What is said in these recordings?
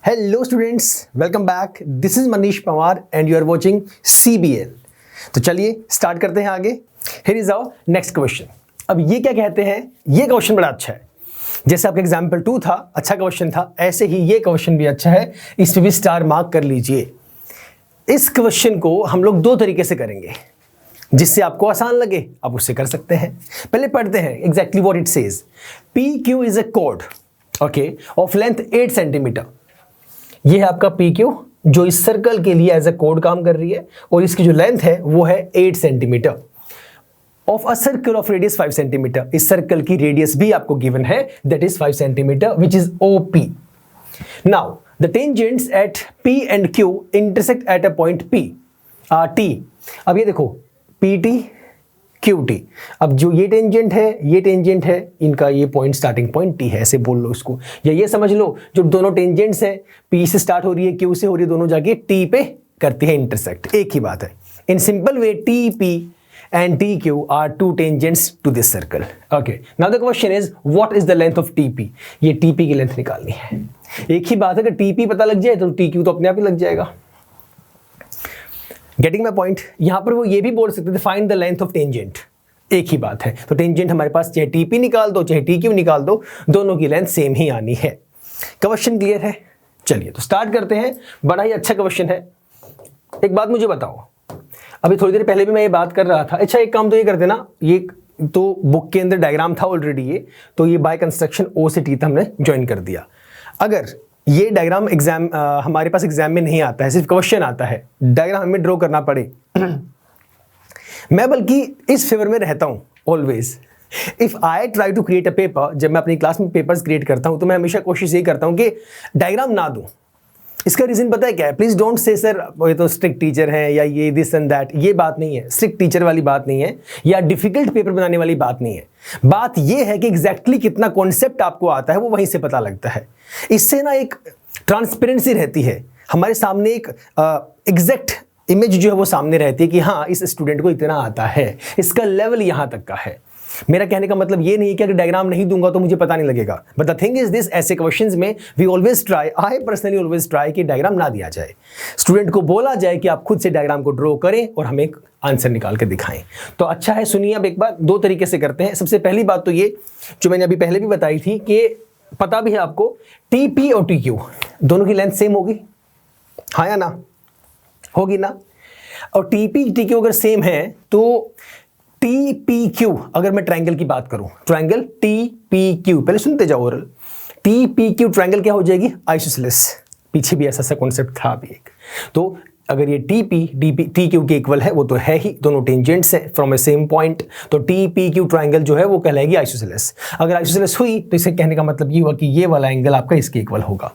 Hello students, welcome back. This is Manish Pawar and you are watching CBL। तो चलिए start करते हैं आगे। Here is our next question. अब ये क्या कहते हैं, ये क्वेश्चन बड़ा अच्छा है। जैसे आपका एग्जाम्पल 2 था, अच्छा क्वेश्चन था, ऐसे ही ये क्वेश्चन भी अच्छा है। इसमें भी स्टार मार्क कर लीजिए। इस क्वेश्चन को हम लोग 2 तरीके से करेंगे, जिससे आपको आसान लगे आप उससे कर सकते हैं। पहले पढ़ते हैं exactly what it says. PQ is a code okay of length 8 centimetre. ये है आपका PQ जो इस सर्कल के लिए एज अ कोड काम कर रही है, और इसकी जो लेंथ है वो है 8 centimetre of a circle of radius 5 centimetre. इस सर्कल की रेडियस भी आपको गिवन है, that is 5 centimetre which is OP। Now the tangents at P and Q intersect at a point P T। अब ये देखो PT QT। अब जो ये टेंजेंट है, इनका ये पॉइंट स्टार्टिंग पॉइंट T है, ऐसे बोल लो इसको, या ये समझ लो जो दोनों टेंजेंट्स हैं, P से स्टार्ट हो रही है, Q से हो रही है, दोनों जाके T पे करती है इंटरसेक्ट। एक ही बात है। In simple way TP and TQ are two tangents to this circle. Okay. Now the question is, what is the length of TP? ये TP की लेंथ निकालनी है। एक ही बात है कि TP पता लग जाए तो TQ तो अपने आप ही लग जाएगा। Getting my point? यहाँ पर वो ये भी बोल सकते थे find the length of tangent। एक ही बात है। तो टेंजेंट हमारे पास चाहे TP निकाल दो चाहे TQ निकाल दो, दोनों की लेंथ सेम ही आनी है। क्वेश्चन क्लियर है? चलिए तो स्टार्ट करते हैं। बड़ा ही अच्छा क्वेश्चन है। एक बात मुझे बताओ, अभी थोड़ी देर पहले भी मैं ये बात कर रहा था। अच्छा एक काम तो ये कर देना, ये तो बुक के अंदर डायग्राम था ऑलरेडी, ये तो ये बाय कंस्ट्रक्शन O से T तक हमने ज्वाइन कर दिया। अगर ये डायग्राम एग्जाम हमारे पास एग्जाम में नहीं आता है, सिर्फ क्वेश्चन आता है, डायग्राम हमें ड्रॉ करना पड़े, मैं बल्कि इस फेवर में रहता हूँ always. If I try to create a paper, जब मैं अपनी क्लास में पेपर्स क्रिएट करता हूँ तो मैं हमेशा कोशिश ये करता हूँ कि डायग्राम ना दूँ। इसका रीजन पता है क्या है? प्लीज डोंट से सर ये तो स्ट्रिक्ट टीचर हैं या ये दिस एंड दैट। ये बात नहीं है, स्ट्रिक्ट टीचर वाली बात नहीं है, या डिफिकल्ट पेपर बनाने वाली बात नहीं है। बात ये है कि एग्जैक्टली कितना कॉन्सेप्ट आपको आता है वो वहीं से पता लगता है। इससे ना एक ट्रांसपेरेंसी रहती है, हमारे सामने एक एग्जैक्ट इमेज जो है वो सामने रहती है कि हाँ इस स्टूडेंट को इतना आता है, इसका लेवल यहाँ तक का है। मेरा कहने का मतलब ये नहीं है कि अगर डायग्राम नहीं दूंगा तो मुझे पता नहीं लगेगा, but the thing is this, ऐसे क्वेश्चंस में we always try, I personally always try कि डायग्राम ना दिया जाए, स्टूडेंट को बोला जाए कि आप खुद से डायग्राम को ड्रॉ करें और हमें आंसर निकाल के दिखाएं। तो अच्छा है, सुनिए अब एक बार 2 तरीके से करते हैं। सबसे पहली बात तो ये जो मैंने अभी पहले भी बताई थी कि पता भी है आपको TP और TQ दोनों की लेंथ सेम होगी, हाँ या ना? होगी ना? और TP TQ अगर सेम है तो TPQ, अगर मैं ट्रायंगल की बात करूं, ट्रायंगल TPQ, पहले सुनते जाओ ओरल। TPQ ट्रायंगल क्या हो जाएगी? आइसोसेलेस। पीछे भी ऐसा कॉन्सेप्ट था अभी एक। तो अगर ये TQ के इक्वल है, वो तो है ही, दोनों टेंजेंट्स हैं फ्रॉम ए सेम पॉइंट, तो TPQ ट्रायंगल जो है वो कहलाएगी आइसोसेलेस। अगर आइसोसेलेस हुई तो इसे कहने का मतलब ये हुआ कि ये वाला एंगल आपका इसके इक्वल होगा।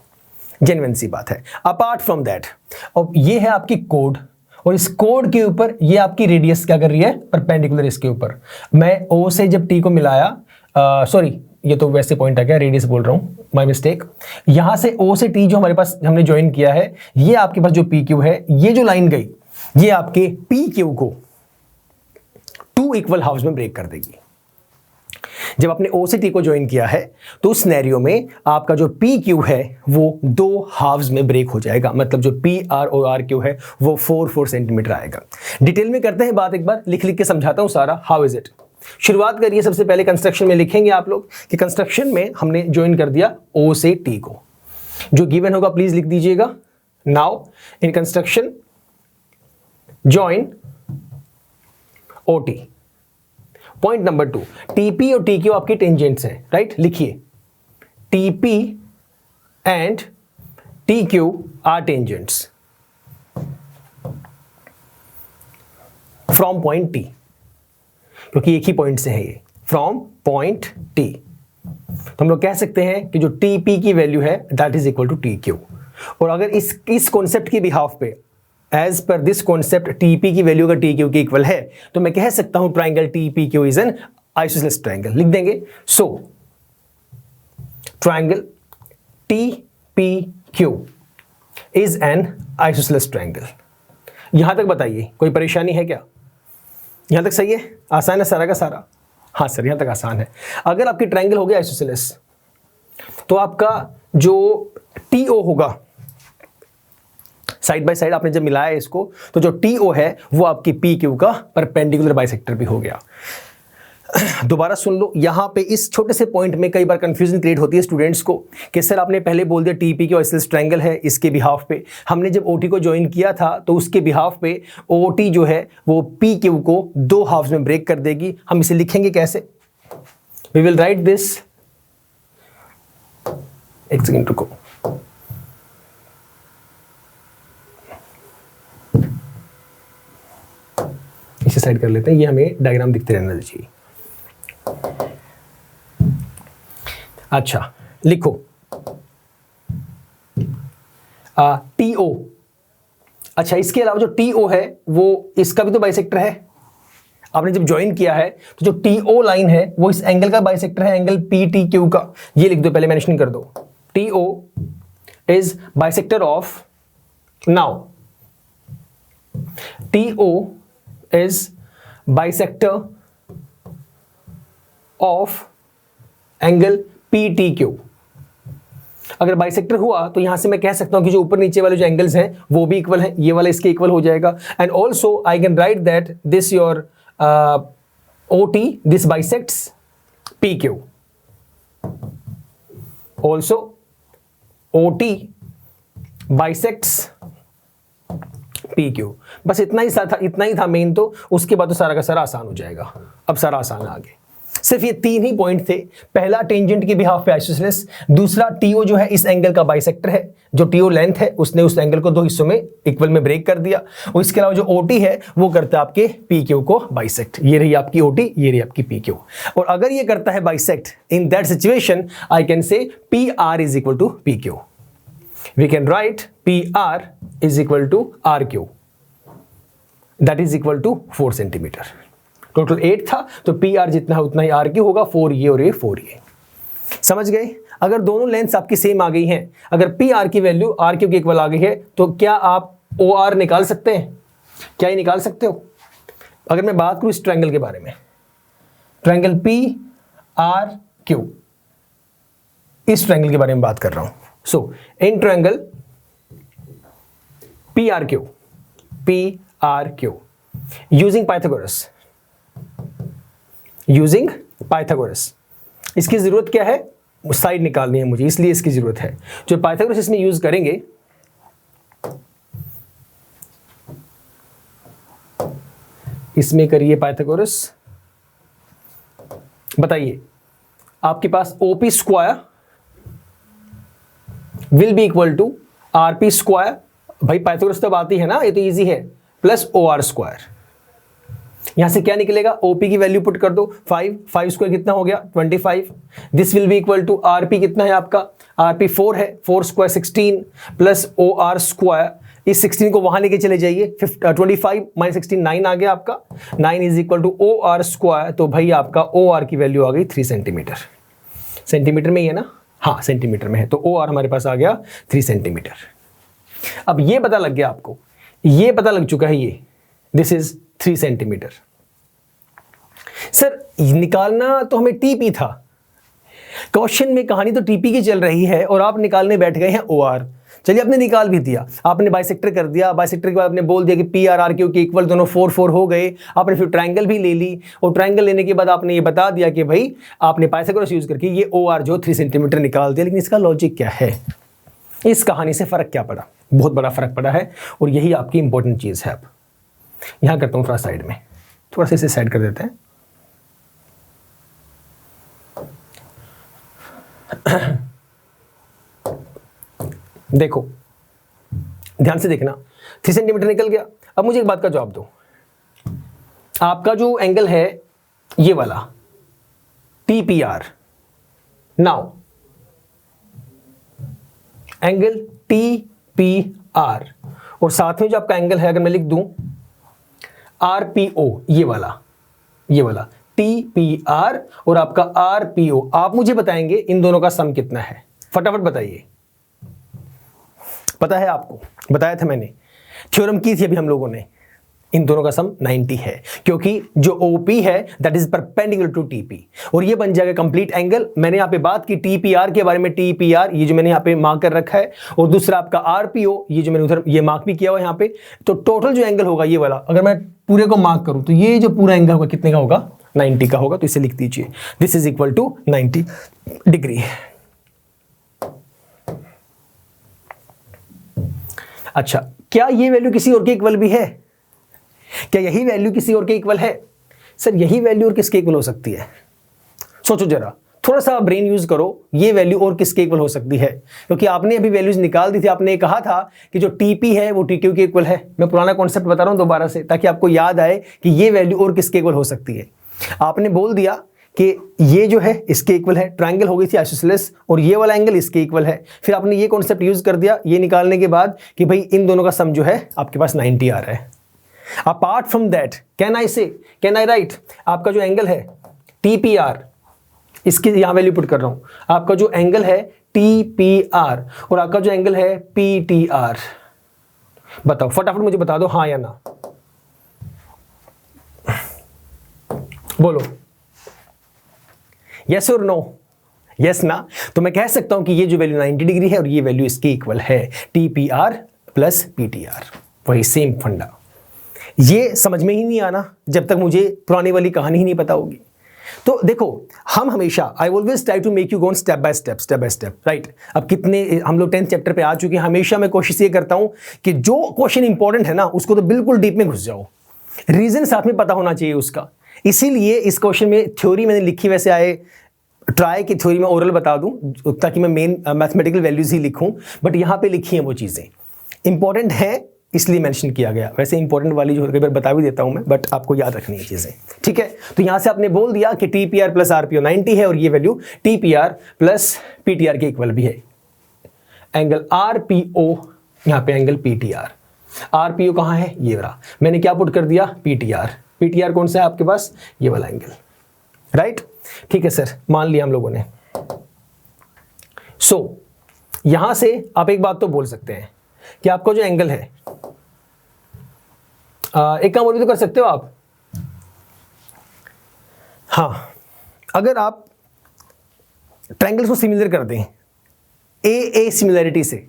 जेन्युइन सी बात है। अपार्ट फ्रॉम दैट, अब ये है आपकी कोड, और इस कोड के ऊपर ये आपकी रेडियस क्या कर रही है? परपेंडिकुलर इसके ऊपर। मैं O से जब T को मिलाया, सॉरी ये तो वैसे पॉइंट आ गया, रेडियस बोल रहा हूँ, माय मिस्टेक। यहां से O से T जो हमारे पास हमने ज्वाइन किया है, ये आपके पास जो PQ है, ये जो लाइन गई ये आपके PQ को 2 इक्वल हाफ्स में ब्रेक कर देगी। जब आपने O से T को ज्वाइन किया है तो उस सिनेरियो में आपका जो PQ है वो 2 हाफ्स में ब्रेक हो जाएगा, मतलब जो PR और RQ है वो 4 सेंटीमीटर आएगा। डिटेल में करते हैं बात, एक बार लिख के समझाता हूं सारा। How is it? शुरुआत करिए सबसे पहले कंस्ट्रक्शन में, लिखेंगे आप लोग कि कंस्ट्रक्शन में हमने ज्वाइन कर दिया O से T को। जो गिवन होगा प्लीज लिख दीजिएगा। Now in construction join OT। Point number 2, TP और TQ आपके टेंजेंट्स हैं, राइट? लिखिए TP and TQ are tangents from point T, क्योंकि एक ही पॉइंट से है ये, फ्रॉम पॉइंट T। तो हम लोग कह सकते हैं कि जो TP की वैल्यू है that is equal to TQ। और अगर इस कॉन्सेप्ट के बिहाफ पे, as per this concept TP की वैल्यू अगर TQ के इक्वल है तो मैं कह सकता हूं triangle TPQ is an isosceles triangle. लिख देंगे। So triangle TPQ is an isosceles triangle. यहां तक बताइए कोई परेशानी है क्या? यहां तक सही है? आसान है सारा का सारा? हाँ सर यहां तक आसान है। अगर आपकी ट्राइंगल हो गया आइसोसेलेस तो आपका जो TO होगा साइड बाय साइड आपने जब मिलाया इसको तो जो TO है वो आपकी PQ का परपेंडिकुलर बाइसेक्टर भी हो गया। दोबारा सुन लो, यहां पे इस छोटे से पॉइंट में कई बार कंफ्यूजन क्रिएट होती है स्टूडेंट्स को कि सर आपने पहले बोल दिया TPQ आइसोसेलेस ट्रायंगल है, इसके बिहाफ पे हमने जब OT को ज्वाइन किया था तो उसके बिहाफ पे OT जो है वो PQ को 2 हाफ्स में ब्रेक कर देगी। हम इसे लिखेंगे कैसे? वी विल राइट दिस, एक सेकेंड रुको, इसे साइड कर लेते हैं, ये हमें डायग्राम दिखते रहना चाहिए। अच्छा लिखो TO। अच्छा इसके अलावा जो TO है वो इसका भी तो बाइसेक्टर है। आपने जब ज्वाइन किया है तो जो TO लाइन है वो इस एंगल का बाइसेक्टर है, एंगल PTQ का। ये लिख दो, पहले मेंशन कर दो, TO is bisector of, now TO is bisector of angle PTQ। अगर बाइसेक्टर हुआ तो यहां से मैं कह सकता हूं कि जो ऊपर नीचे वाले जो एंगल्स हैं वो भी इक्वल हैं, ये वाला इसके इक्वल हो जाएगा। And also I can right that this your OT, this bisects PQ। Also OT bisects PQ। बस इतना ही था मेन, तो उसके बाद तो सारा का सारा आसान हो जाएगा। अब सारा आसान है आगे। सिर्फ ये 3 ही पॉइंट थे। पहला टेंजेंट के बिहाफ पे आइसोसेलेस, दूसरा TO जो है इस एंगल का बाइसेक्टर है, जो TO लेंथ है उसने उस एंगल को 2 हिस्सों में इक्वल में ब्रेक कर दिया। और इसके अलावा जो OT है वो करता है आपके PQ को बाइसेक्ट। ये रही आपकी OT, ये रही आपकी PQ। और अगर ये करता है bisect, in that situation I can say PR is equal to PQ। We can write PR is equal to RQ, that is equal to 4 centimetre. Total 8 था तो PR जितना है उतना ही RQ होगा, 4 ये और ये 4 ये। समझ गए? अगर दोनों लेंथ्स आपकी सेम आ गई हैं, अगर PR की वैल्यू RQ के इक्वल आ गई है तो क्या आप OR निकाल सकते हैं? क्या ये निकाल सकते हो? अगर मैं बात करूं इस ट्रायंगल के बारे में, ट्रायंगल PRQ, इस ट्रायंगल के बारे में बात कर रहा हूं। So in triangle PRQ using Pythagoras, इसकी जरूरत क्या है? साइड निकालनी है मुझे, इसलिए इसकी जरूरत है। जो पाइथागोरस इसमें यूज करेंगे, इसमें करिए पाइथागोरस। बताइए, आपके पास OP square will be equal to RP square. भाई पाइथागोरस तो आती है ना, ये तो इजी है, प्लस OR स्क्वायर। यहां से क्या निकलेगा? OP की वैल्यू पुट कर दो, 5 स्क्वायर कितना हो गया? 25। This will be equal to RP कितना है आपका? RP 4 है, 4 स्क्वायर 16 प्लस OR स्क्वायर, इस 16 को वहां लेके चले जाइए, 25 माइनस 16 9 आ गया आपका, 9 is equal to OR square. तो भाई आपका OR की वैल्यू आ गई 3 सेंटीमीटर। सेंटीमीटर में ही है ना? हाँ सेंटीमीटर में है, तो OR हमारे पास आ गया 3 सेंटीमीटर। अब ये पता लग गया आपको, ये पता लग चुका है, ये दिस इज 3 सेंटीमीटर। सर निकालना तो हमें TP था, क्वेश्चन में कहानी तो TP की चल रही है और आप निकालने बैठ गए हैं OR। चलिए आपने निकाल भी दिया, आपने बाइसेक्टर कर दिया, बाइसेक्टर के बाद आपने बोल दिया कि PR RQ के इक्वल, दोनों 4 हो गए। आपने फिर ट्रायंगल भी ले ली, और ट्रायंगल लेने के बाद आपने ये बता दिया कि भाई आपने पाइथागोरस यूज करके ये OR जो 3 सेंटीमीटर निकाल दिया। लेकिन इसका लॉजिक क्या है? इस कहानी से फर्क क्या पड़ा? बहुत बड़ा फर्क पड़ा है, और यही आपकी इंपॉर्टेंट चीज है। अब यहां करता हूं थोड़ा साइड में, थोड़ा सा इसे साइड कर देते हैं। देखो ध्यान से देखना, 3 सेंटीमीटर निकल गया। अब मुझे एक बात का जवाब दो, आपका जो एंगल है ये वाला TPR, नाउ एंगल TPR, और साथ में जो आपका एंगल है, अगर मैं लिख दूं RPO, ये वाला TPR और आपका RPO, आप मुझे बताएंगे इन दोनों का सम कितना है? फटाफट बताइए। पता है आपको? बताया था मैंने, थ्योरम की थी अभी हम लोगों ने। इन दोनों का सम 90 है, क्योंकि जो OP है that is perpendicular to TP, और ये बन जाएगा कंप्लीट एंगल। मैंने यहाँ पे बात की TPR के बारे में, TPR ये जो मैंने यहाँ पे मार्क कर रखा है, और दूसरा आपका RPO ये जो मैंने उधर ये मार्क भी किया हुआ है यहाँ पे। तो टोटल जो एंगल होगा ये वाला, अगर मैं पूरे को मार्क करूँ तो ये जो पूरा एंगल होगा कितने का होगा, 90 का होगा। तो इसे लिख दीजिए, this is equal to 90 degree. अच्छा, क्या ये वैल्यू किसी और के इक्वल भी है? क्या यही वैल्यू किसी और के इक्वल है? सर यही वैल्यू और किसके इक्वल हो सकती है? सोचो जरा, थोड़ा सा ब्रेन यूज करो, ये वैल्यू और किसके इक्वल हो सकती है? क्योंकि आपने अभी वैल्यूज निकाल दी थी, आपने कहा था कि जो TP है वो TQ के इक्वल है। मैं पुराना कॉन्सेप्ट बता रहा हूं दोबारा से, ताकि आपको याद आए कि ये वैल्यू और किसके इक्वल हो सकती है। आपने बोल दिया कि ये जो है इसके इक्वल है, ट्रायंगल हो गई थी आइसोसेलेस, और ये वाला एंगल इसके इक्वल है। फिर आपने ये कॉन्सेप्ट यूज कर दिया ये निकालने के बाद कि भाई इन दोनों का सम जो है आपके पास 90 आ रहा है। Apart from that can I right, आपका जो एंगल है TPR, इसकी यहां वैल्यू पुट कर रहा हूं, आपका जो एंगल है TPR और आपका जो एंगल है PTR, बताओ फटाफट मुझे बता दो हाँ या ना, बोलो यस और नो। यस ना, तो मैं कह सकता हूं कि ये जो वैल्यू 90 डिग्री है और ये वैल्यू इसके इक्वल है, TPR प्लस PTR, वही सेम फंडा। ये समझ में ही नहीं आना जब तक मुझे पुरानी वाली कहानी ही नहीं पता होगी। तो देखो, हम हमेशा I always try to make you go step by step, right. अब कितने हम लोग 10th चैप्टर पे आ चुके हैं, हमेशा मैं कोशिश ये करता हूं कि जो क्वेश्चन इंपॉर्टेंट है ना उसको तो बिल्कुल डीप में घुस जाओ, रीजन साथ में पता होना चाहिए उसका। इसीलिए इस क्वेश्चन में थ्योरी मैंने लिखी वैसे आए, ट्राई की थ्योरी में ओरल बता दूं ताकि मैं मेन मैथमेटिकल वैल्यूज ही लिखूं, बट यहां पे लिखी हैं वो चीजें इंपॉर्टेंट है इसलिए मेंशन किया गया। वैसे इंपॉर्टेंट वाली जो कई बार बता भी देता हूं मैं, बट आपको याद रखनी है चीजें, ठीक है। तो यहां से आपने बोल दिया कि TPR प्लस RPO 90 है और ये वैल्यू TPR प्लस PTR के इक्वल भी है। एंगल RPO, यहां पे एंगल PTR, RPO कहां है, ये रहा, मैंने क्या पुट कर दिया PTR कौन सा है आपके पास, ये वाला एंगल, राइट। ठीक है सर, मान लिया हम लोगों ने। सो यहां से आप एक बात तो बोल सकते हैं कि आपका जो एंगल है, एक काम और भी तो कर सकते हो आप, हाँ, अगर आप ट्रायंगल्स को सिमिलर कर दें ए सिमिलरिटी से,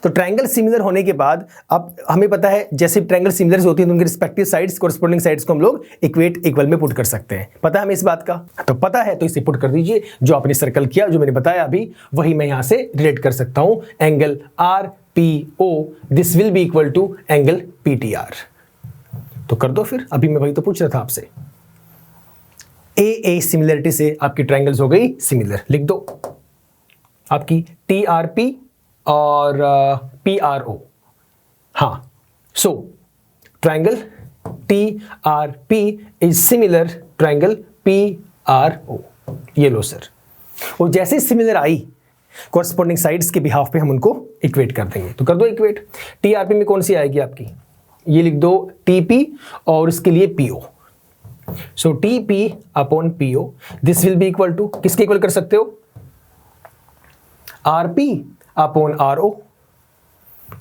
तो ट्रायंगल सिमिलर होने के बाद अब हमें पता है जैसे ट्रायंगल सिमिलर होती है तो उनके रिस्पेक्टिव साइड्स, कोरस्पोंडिंग साइड्स को हम लोग इक्वल में पुट कर सकते हैं। पता है हमें इस बात का? तो पता है तो इसे पुट कर दीजिए, जो आपने सर्कल किया, जो मैंने बताया अभी, वही मैं यहां से रिलेट कर सकता हूं। Angle RPO this will be equal to angle PTR। तो कर दो फिर, अभी मैं वही तो पूछ रहा था आपसे। ए सिमिलरिटी से आपकी ट्रायंगल्स हो गई सिमिलर, लिख दो आपकी TRP और PRO। हाँ, so triangle TRP is similar triangle PRO, ये लो सर। और जैसे सिमिलर आई कॉरस्पॉन्डिंग साइड्स के बिहाफ पे हम उनको इक्वेट कर देंगे। तो कर दो इक्वेट। TRP में कौन सी आएगी आपकी, ये लिख दो TP और इसके लिए PO। So TP upon PO this will be equal to, किसके इक्वल कर सकते हो, RP अपॉन RO,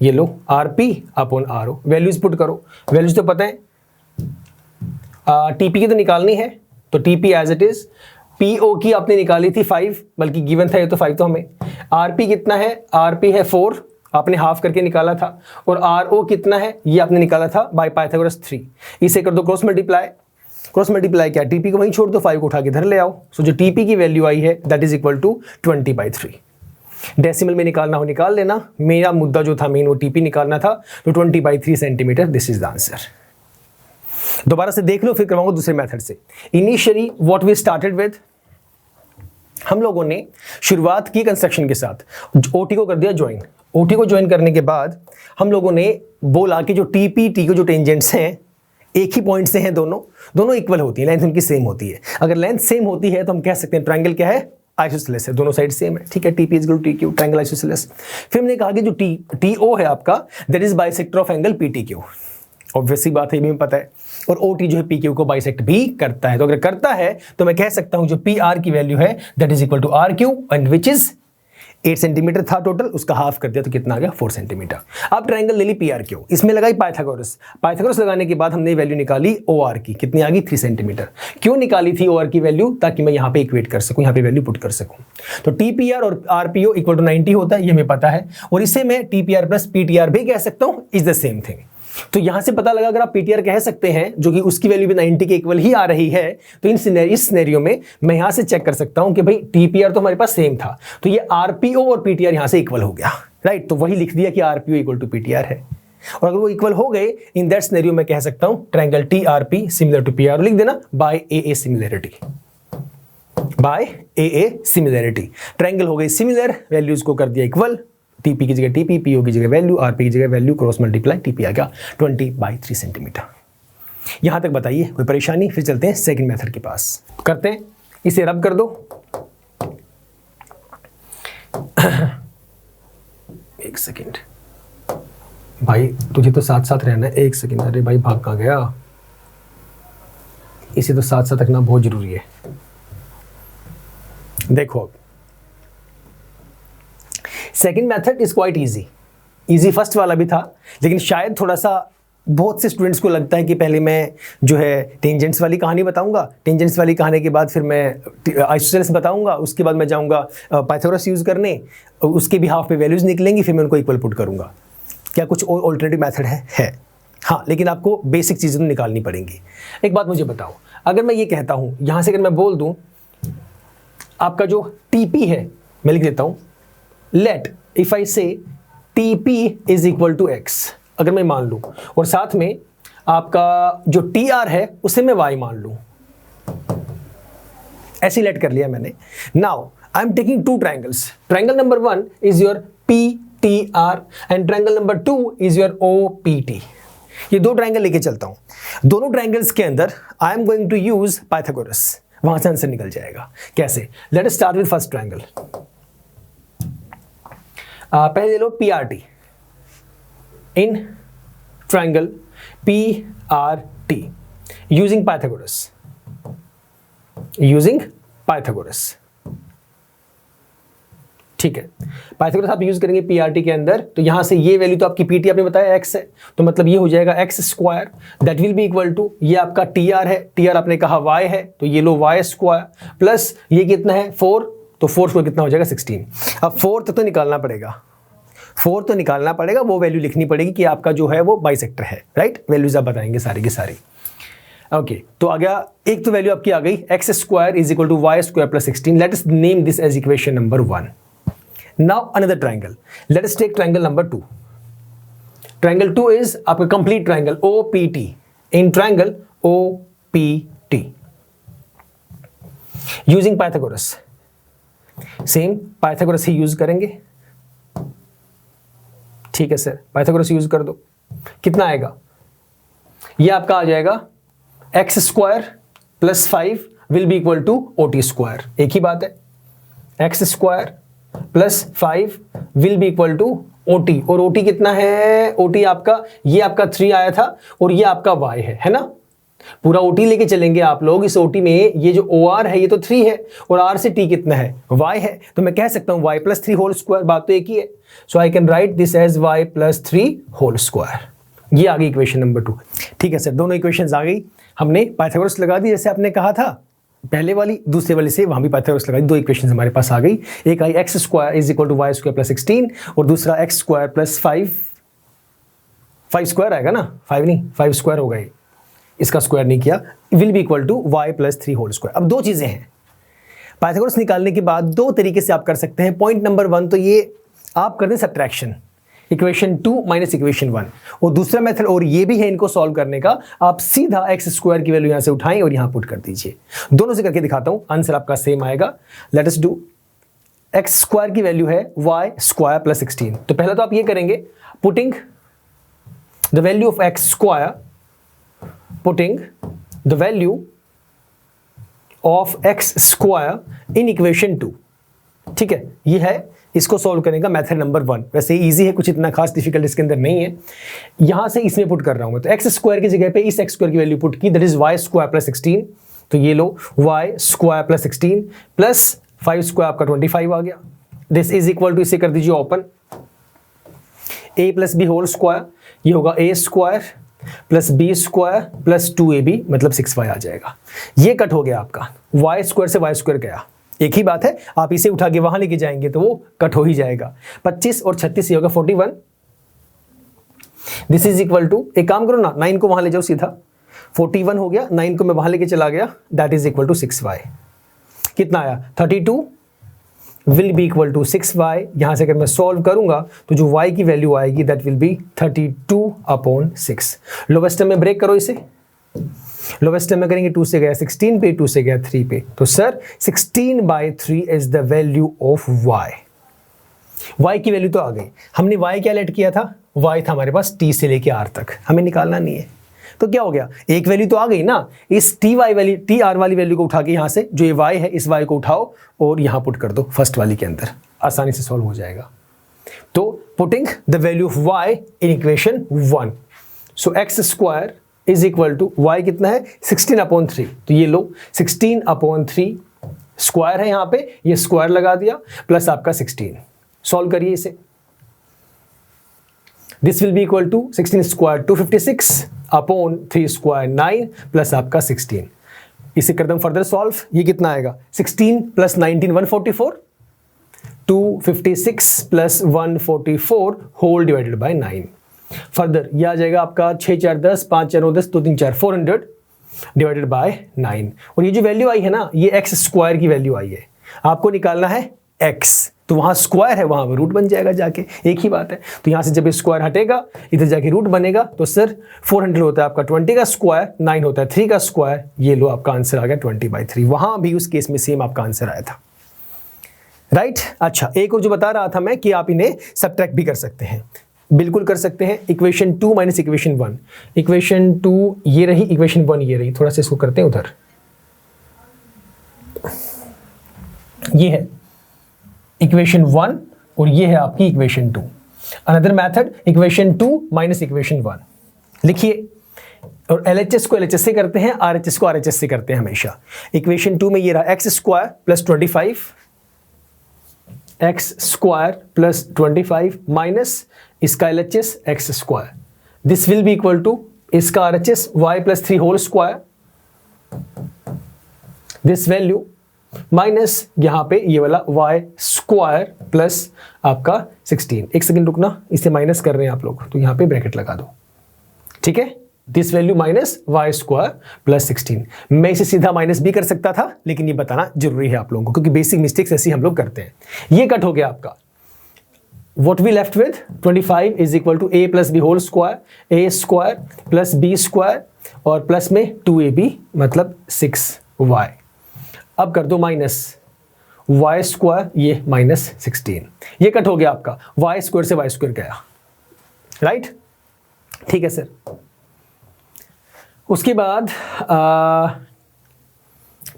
ये लो RP upon RO। Values put करो, वैल्यूज तो पता है, TP की तो निकालनी है, तो TP as it is, PO की आपने निकाली थी 5, बल्कि गिवन था ये तो 5 तो हमें। RP कितना है, RP है 4, आपने हाफ करके निकाला था, और RO कितना है, ये आपने निकाला था बाय पाइथागोरस 3। इसे कर दो क्रॉस मल्टीप्लाई क्या, TP को वहीं छोड़ दो, 5 को उठा के इधर ले आओ। सो जो TP की वैल्यू आई है that is equal to 20/3। Decimal में निकालना हो निकाल लेना, मेरा मुद्दा जो था मेन वो TP निकालना था, तो 20/3 centimetre, this is the answer. दोबारा से देख लो, फिर करवाऊंगा दूसरे मेथड से। Initially what we started with, हम लोगों ने शुरुआत की कंस्ट्रक्शन के साथ, OT को कर दिया ज्वाइन। OT को ज्वाइन करने के बाद हम लोगों ने बोला कि जो TP को जो टेंजेंट्स हैं एक ही पॉइंट से हैं, दोनों इक्वल होती है, लेंथ उनकी सेम होती है। अगर लेंथ सेम होती है तो हम कह सकते हैं ट्रायंगल क्या है, आइसोसेलेस है, दोनों साइड सेम है, ठीक है। TP is equal to TQ, triangle isosceles. फिर हमने कहा कि जो TO है आपका that is bisector of angle PTQ। Obviously बात है, ये भी पता है। और OT जो है PQ को बाइसेक्ट भी करता है। तो अगर करता है तो मैं कह सकता हूं जो PR की वैल्यू है that is equal to RQ and which is 8 centimetre था टोटल, उसका हाफ कर दिया तो कितना आ गया 4 सेंटीमीटर। अब ट्रायंगल ले ली पी आर क्यू, इसमें लगाई पाइथागोरस। पाइथागोरस लगाने के बाद हमने वैल्यू निकाली ओ आर की, कितनी आ गई 3 सेंटीमीटर। क्यों निकाली थी ओ आर की वैल्यू? ताकि मैं यहाँ पे इक्वेट कर सकूँ, यहाँ पे वैल्यू पुट कर सकूँ। तो टी पी आर और R P O equal to 90 होता है, ये हमें पता है, और इसे मैं T P are plus P T R भी कह सकता हूँ, इज द सेम थिंग। तो यहां से पता लगा अगर आप पीटीआर कह सकते हैं जो कि उसकी वैल्यू भी 90 के इक्वल ही आ रही है, तो इस सिनेरियो में मैं यहां से चेक कर सकता हूं कि भाई टीपीआर तो हमारे पास सेम था, तो ये आरपीओ और पीटीआर यहां से इक्वल हो गया, राइट। तो वही लिख दिया कि आरपीओ इक्वल टू पीटीआर है, और अगर वो इक्वल हो गए इन दैट सिनेरियो मैं कह सकता हूं triangle TRP similar to PR, लिख देना by AA similarity, by AA similarity. Triangle हो गई सिमिलर, वैल्यूज को कर दिया इक्वल, टीपी की जगह टीपी, पीओ की जगह वैल्यू, आरपी की जगह वैल्यू, क्रॉस मल्टीप्लाई, टीपी आ गया 20/3 सेंटीमीटर। यहां तक बताइए कोई परेशानी? फिर चलते हैं सेकंड मेथड के पास, करते हैं, इसे रब कर दो। एक सेकंड भाई, तुझे तो साथ साथ रहना है। एक सेकंड, अरे भाई भाग कहाँ गया? इसे तो साथ साथ रखना बहुत जरूरी है। देखो second method is quite easy first वाला भी था, लेकिन शायद थोड़ा सा बहुत से स्टूडेंट्स को लगता है कि पहले मैं जो है टेंजेंट्स वाली कहानी बताऊंगा, टेंजेंट्स वाली कहानी के बाद फिर मैं आइसोसेलेस बताऊंगा, उसके बाद मैं जाऊंगा पाइथागोरस यूज़ करने, उसके भी हाफ पे वैल्यूज़ निकलेंगी, फिर मैं उनको इक्वल पुट करूंगा। क्या कुछ और ऑल्टरनेटिव मेथड है? हाँ, लेकिन आपको बेसिक चीज़ें तो निकालनी पड़ेंगी। एक बात मुझे बताओ, अगर मैं ये कहता हूँ यहाँ से, अगर मैं बोल दूँ आपका जो टीपी है, मैं लिख देता हूँ late if I say TP is equal to x, अगर मैं मान लूं, और साथ में आपका जो TR है उसे मैं y मान लूं, ऐसे लेट कर लिया मैंने। Now I am taking two triangles, triangle number 1 is your PTR and triangle number 2 is your OPT। ये दो ट्रायंगल लेके चलता हूं, दोनों ट्रायंगल्स के अंदर I am going to use Pythagoras, वहां से आंसर निकल जाएगा। कैसे? Let us start with first triangle. पहले ले लो PRT, in triangle PRT using Pythagoras, ठीक है। पाइथागोरस आप यूज करेंगे PRT के अंदर, तो यहां से ये वैल्यू तो आपकी PT आपने बताया x है, तो मतलब ये हो जाएगा x square, that will be equal to, ये आपका TR है, TR आपने कहा y है, तो ये लो y स्क्वायर प्लस ये कितना है 4, तो 4 स्क्वायर कितना हो जाएगा 16। अब 4 तक तो निकालना पड़ेगा, वो वैल्यू लिखनी पड़ेगी कि आपका जो है वो बाइसेक्टर है, राइट। वैल्यूज आप बताएंगे सारी की सारी। ओके, तो आ गया, एक तो वैल्यू आपकी आ गई x square is equal to y square plus 16। Let us name this as equation number 1। Now another triangle, let us take triangle number 2। Triangle 2 is आपका complete triangle OPT, in triangle OPT using Pythagoras, same Pythagoras ही use करेंगे, ठीक है sir, Pythagoras use कर दो। कितना आएगा? ये आपका आ जाएगा x square plus 5 will be equal to OT square, एक ही बात है, x square plus 5 will be equal to OT, और OT कितना है? OT आपका, ये आपका 3 आया था और ये आपका y है ना। पूरा OT लेके चलेंगे आप लोग, इस OT में ये जो OR है ये तो 3 है, और R से T कितना है? Y है, तो मैं कह सकता हूं y प्लस 3 होल स्क्वायर, बात तो एक ही है। So I can write this as y plus 3 whole square. ये आ गई इक्वेशन नंबर 2, ठीक है सर। दोनों इक्वेशंस आ गई, हमने पाइथागोरस लगा दी जैसे आपने कहा था पहले वाली, दूसरे वाले से वहां भी पाइथागोरस लगा दी, दो इक्वेशंस हमारे पास आ गई। एक आई x square is equal to y square plus 16, और दूसरा x स्क्वायर प्लस 5 स्क्वायर आएगा ना, 5 नहीं 5 स्क्वायर होगा, ये इसका स्क्वायर नहीं किया, will be equal to y plus 3 whole square. अब दो चीजें हैं पाइथागोरस निकालने के बाद, दो तरीके से आप कर सकते हैं। पॉइंट नंबर 1 तो ये आप कर दें सब्ट्रैक्शन, इक्वेशन 2 माइनस इक्वेशन 1, और दूसरा मेथड और ये भी है इनको सॉल्व करने का, आप सीधा x स्क्वायर की वैल्यू यहां से उठाएं और यहां पुट कर दीजिए। दोनों से करके दिखाता हूं, आंसर आपका सेम आएगा। Let us do, x square की वैल्यू है y स्क्वायर प्लस 16, तो पहला तो आप ये करेंगे, putting the value of x square, putting the value of x square in equation 2, ठीक है। ये है इसको सॉल्व करने का मेथड नंबर 1। वैसे इजी है, कुछ इतना खास डिफिकल्ट इसके अंदर नहीं है। यहां से इसमें पुट कर रहा हूं मैं, तो x स्क्वायर की जगह पे इस x स्क्वायर की वैल्यू पुट की, that is y square plus 16, तो ये लो y square plus 16 plus 5 square आपका 25 आ गया, दिस इज इक्वल टू, इसे कर दीजिए open, a plus B whole square, ये होगा a square plus B square plus 2ab मतलब 6y आ जाएगा। ये कट हो गया आपका, y स्क्वायर से y स्क्वायर गया, एक ही बात है, आप इसे उठा के वहां लेके जाएंगे तो वो कट हो ही जाएगा। 25 और 36 ये होगा 41। दिस इज इक्वल टू, एक काम करो ना, 9 को वहां ले जाओ सीधा, 41 हो गया, 9 को मैं वहां लेके चला गया, that is equal to 6y। कितना आया 32 will be equal to 6y। यहां से अगर मैं सॉल्व करूंगा तो जो y की वैल्यू आएगी that will B 32/6। Lowest term में ब्रेक करो इसे, लोवेस्ट टर्म में करेंगे 2 से गया 16 पे, 2 से गया 3 पे, तो sir 16/3 is the value of y। y की वैल्यू तो आ गई, हमने y क्या लेट किया था, y था हमारे पास t से लेके r तक, हमें निकालना नहीं है, तो क्या हो गया, एक वैल्यू तो आ गई ना, इस टी वैल्यू, टी आर वाली वैल्यू को उठा के यहाँ से जो ये y है, इस y को उठाओ और यहाँ पुट कर दो फर्स्ट वाली के अंदर, आसानी से सॉल्व हो जाएगा। तो putting the value of y in equation 1, so x square is equal to y कितना है 16/3, तो ये लो 16/3 स्क्वायर है, यहाँ पे ये स्क्वायर लगा दिया प्लस आपका 16, सॉल्व करिए इसे। This will be equal to 16 square 256/3 square 9 plus आपका 16, इसे कर दम फर्दर सॉल्व, ये कितना आएगा 16 plus 19 144, 256 plus 144 whole divided by 9। Further ये आ जाएगा आपका 6 4 10, 5 4 9 10, 2 3 4 400 डिवाइडेड बाय 9। और ये जो वैल्यू आई है ना, ये एक्स स्क्वायर की वैल्यू आई है, आपको निकालना है एक्स, तो वहां स्क्वायर है, वहां रूट बन जाएगा जाके, एक ही बात है। तो यहां से जब स्क्वायर हटेगा इधर जाके रूट बनेगा, तो सर 400 होता है आपका 20 का स्क्वायर, 9 होता है 3 का स्क्वायर, ये लो आपका आंसर आ गया 20/3। वहां भी उस केस में सेम आपका आंसर आया था, राइट। अच्छा, एक और जो बता रहा था मैं कि आप इन्हें सब्ट्रैक्ट भी कर सकते हैं, बिल्कुल कर सकते हैं। इक्वेशन 2 माइनस इक्वेशन 1, इक्वेशन 2 ये रही, इक्वेशन 1 ये रही, थोड़ा सा इसको करते हैं उधर, ये है इक्वेशन 1 और ये है आपकी equation 2। Another method equation 2 minus equation 1 लिखिए, और LHS को LHS से करते हैं, RHS को RHS से करते हैं हमेशा। इक्वेशन 2 में ये रहा x square plus 25, x square plus 25 minus इसका LHS x square, this will be equal to इसका RHS y plus 3 whole square, this value minus यहां पे ये वाला y स्क्वायर प्लस आपका 16। एक सेकंड रुकना, इसे माइनस कर रहे हैं आप लोग, तो यहां पे ब्रैकेट लगा दो, ठीक है। This value minus y square plus 16। मैं इसे सीधा माइनस भी कर सकता था, लेकिन ये बताना जरूरी है आप लोगों को, क्योंकि बेसिक मिस्टेक्स ऐसी हम लोग करते हैं। ये कट हो गया आपका, what we left with 25 is equal to a plus b whole square, a square plus b square और प्लस में 2ab मतलब 6y। अब कर दो माइनस y स्क्वायर, ये माइनस 16, ये कट हो गया आपका, y स्क्वायर से y स्क्वायर गया, राइट, ठीक है सर। उसके बाद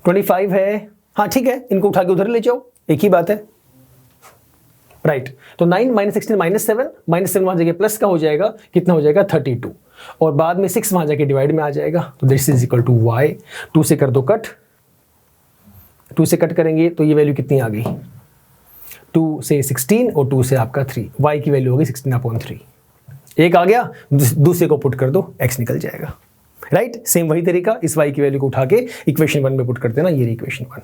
25 है, हाँ ठीक है, इनको उठा के उधर ले जाओ, एक ही बात है, राइट। तो 9 माइनस 16 माइनस 7, माइनस 7 वहां जाके प्लस का हो जाएगा, कितना हो जाएगा 32, और बाद में 6 वहां जाके डिवाइड में आ जाएगा, तो this is equal to y। 2 से कर दो कट, 2 से कट करेंगे तो ये वैल्यू कितनी आ गई, 2 से 16 और 2 से आपका 3, y की वैल्यू होगी 16/3। एक आ गया, दूसरे को पुट कर दो, x निकल जाएगा, राइट। सेम वही तरीका, इस y की वैल्यू को उठा के इक्वेशन 1 में पुट कर देना, ये रही इक्वेशन 1।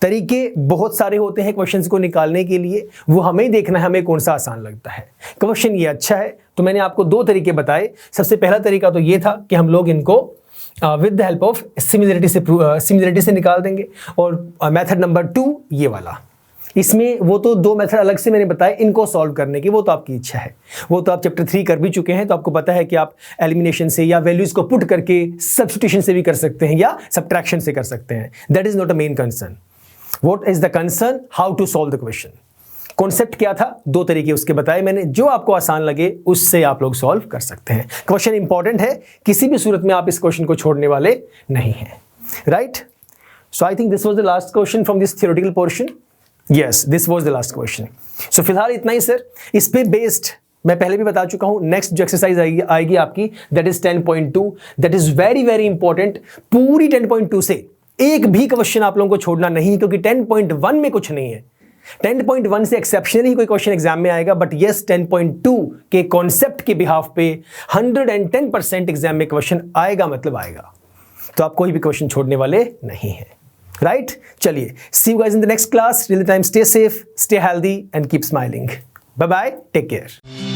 तरीके बहुत सारे होते हैं क्वेश्चंस को निकालने के लिए, वो हमें देखना है हमें कौन सा आसान लगता है। क्वेश्चन ये अच्छा है तो मैंने आपको 2 तरीके बताए। सबसे पहला तरीका तो ये था कि हम लोग इनको with the help of similarity से निकाल देंगे, और मेथड नंबर 2 ये वाला, इसमें वो तो 2 मेथड अलग से मैंने बताए इनको सॉल्व करने की, वो तो आपकी इच्छा है, वो तो आप चैप्टर 3 कर भी चुके हैं, तो आपको पता है कि आप एलिमिनेशन से या वैल्यूज को पुट करके सब्स्टिट्यूशन से भी कर सकते हैं या सब्ट्रैक्शन से कर सकते हैं। That is not a main concern. What is the concern, how to solve the question. Concept क्या था, 2 तरीके उसके बताए मैंने, जो आपको आसान लगे उससे आप लोग सॉल्व कर सकते हैं। क्वेश्चन इंपॉर्टेंट है, किसी भी सूरत में आप इस क्वेश्चन को छोड़ने वाले नहीं हैं, right. So I think this was the last question from this theoretical portion. Yes, this was the last question. So फिलहाल इतना ही सर। इस पे बेस्ड मैं पहले भी बता चुका हूं, नेक्स्ट जो एक्सरसाइज आएगी आपकी, that is 10.2, that is very very important. पूरी 10.2 से एक भी क्वेश्चन आप लोगों को छोड़ना नहीं, क्योंकि 10.1 में कुछ नहीं है, 10.1 से एक्सेप्शनली ही कोई क्वेश्चन एग्जाम में आएगा, बट यस 10.2 के कॉन्सेप्ट के बिहाफ पे 110% एग्जाम में क्वेश्चन आएगा, मतलब आएगा। तो आप कोई भी क्वेश्चन छोड़ने वाले नहीं हैं, राइट? चलिए, see you guys in the next class. Till the time, stay safe, stay healthy and keep smiling. Bye bye, take care.